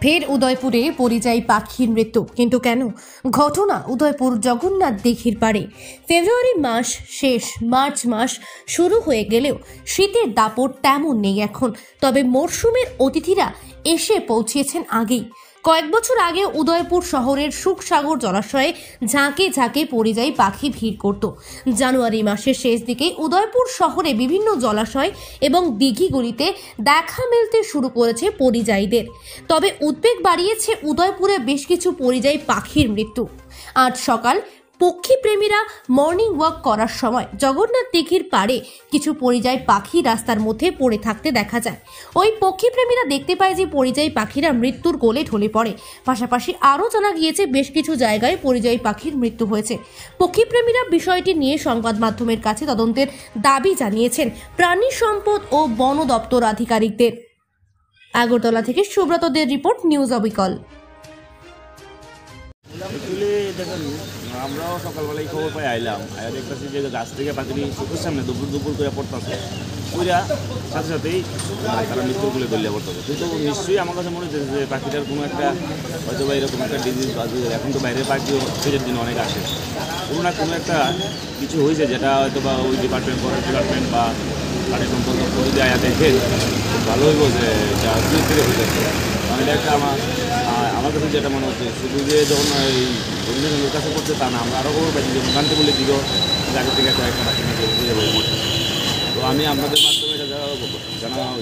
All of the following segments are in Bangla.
ফের উদয়পুরে পরিযায়ী পাখির মৃত্যু। কিন্তু কেন? ঘটনা উদয়পুর জগন্নাথ দিঘির পাড়ে। ফেব্রুয়ারি মাস শেষ, মার্চ মাস শুরু হয়ে গেলেও শীতের দাপট তেমন নেই এখন। তবে মরশুমের অতিথিরা এসে পৌঁছেছেন আগেই। কয়েক বছর আগে উদয়পুর শহরের সুখসাগর জলাশয়ে ঝাঁকে ঝাঁকে পরিযায়ী পাখি ভিড় করত। জানুয়ারি মাসের শেষ দিকে উদয়পুর শহরে বিভিন্ন জলাশয় এবং দিঘিগুলিতে দেখা মিলতে শুরু করেছে পরিযায়ীদের। তবে উদ্বেগ বাড়িয়েছে উদয়পুরে বেশ কিছু পরিযায়ী পাখির মৃত্যু। আজ সকাল পক্ষীপ্রেমীরা মর্নিং ওয়াক করার সময় জগন্নাথ দিঘির পাড়ে কিছু পরিযায়ী পাখি রাস্তার মধ্যে পড়ে থাকতে দেখা যায়। ওই পক্ষীপ্রেমীরা দেখতে পায় যে পরিযায়ী পাখিরা মৃত্যুর কোলে ঢলে পড়ে। পাশাপাশি আরও জানা গিয়েছে বেশ কিছু জায়গায় পরিযায়ী পাখির মৃত্যু হয়েছে। পক্ষীপ্রেমীরা বিষয়টি নিয়ে সংবাদ মাধ্যমের কাছে তদন্তের দাবি জানিয়েছেন প্রাণী সম্পদ ও বন দপ্তর আধিকারিকদের। আগরতলা থেকে সুব্রতদের রিপোর্ট, নিউজ অবিকল। দেখেন, আমরাও সকালবেলায় খবর পাই আইলাম, আর দেখতেছি যে গাছ থেকে পাখি চোখের সামনে দুপুর দুপুর করে পড়তেছে, ওইরা সাথে সাথেই তারা মৃত্যুর কোলে দলিয়া পড়তেছে। কিন্তু নিশ্চয়ই আমার কাছে মনে হচ্ছে যে পাখিটার কোনো একটা হয়তো বা এরকম একটা ডিজিজ বা এখন তো বাইরের পাখিও শীতের দিনে অনেক আসে, কোনো না কোনো একটা কিছু হয়েছে যেটা হয়তো বা ওই ডিপার্টমেন্ট, ফরেস্ট ডিপার্টমেন্ট বা প্রাণী সম্পদ যদি আয়া দেখেন খুব ভালো হইব যে এটা দূর থেকে হয়ে যাচ্ছে। কারণ এটা একটা আমার কাছে যেটা মনে হচ্ছে শুধু যে যখন এই অন্যজনের কাছে করছে তা না, আমরা আরও খবর পাইছি যে মুখান্তে বলে দিকেও জায়গা থেকে কয়েকটা পাখি নিয়ে বুঝে বলে মরছে। তো আমি আপনাদের মাধ্যমে এটা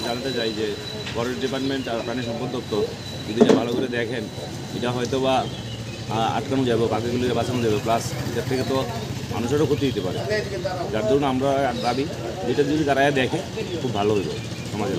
জানাতে চাই যে ফরেস্ট ডিপার্টমেন্ট আর প্রাণী সম্পদ দপ্তর যদি এটা ভালো করে দেখেন, এটা হয়তো বা আটকানো যাবে, পাখিগুলিকে বাঁচানো যাবে, প্লাস এটার থেকে তো মানুষেরও ক্ষতি দিতে পারে। যার জন্য আমরা দাবি যেটা যদি তারা দেখে খুব ভালো হইব সমাজের।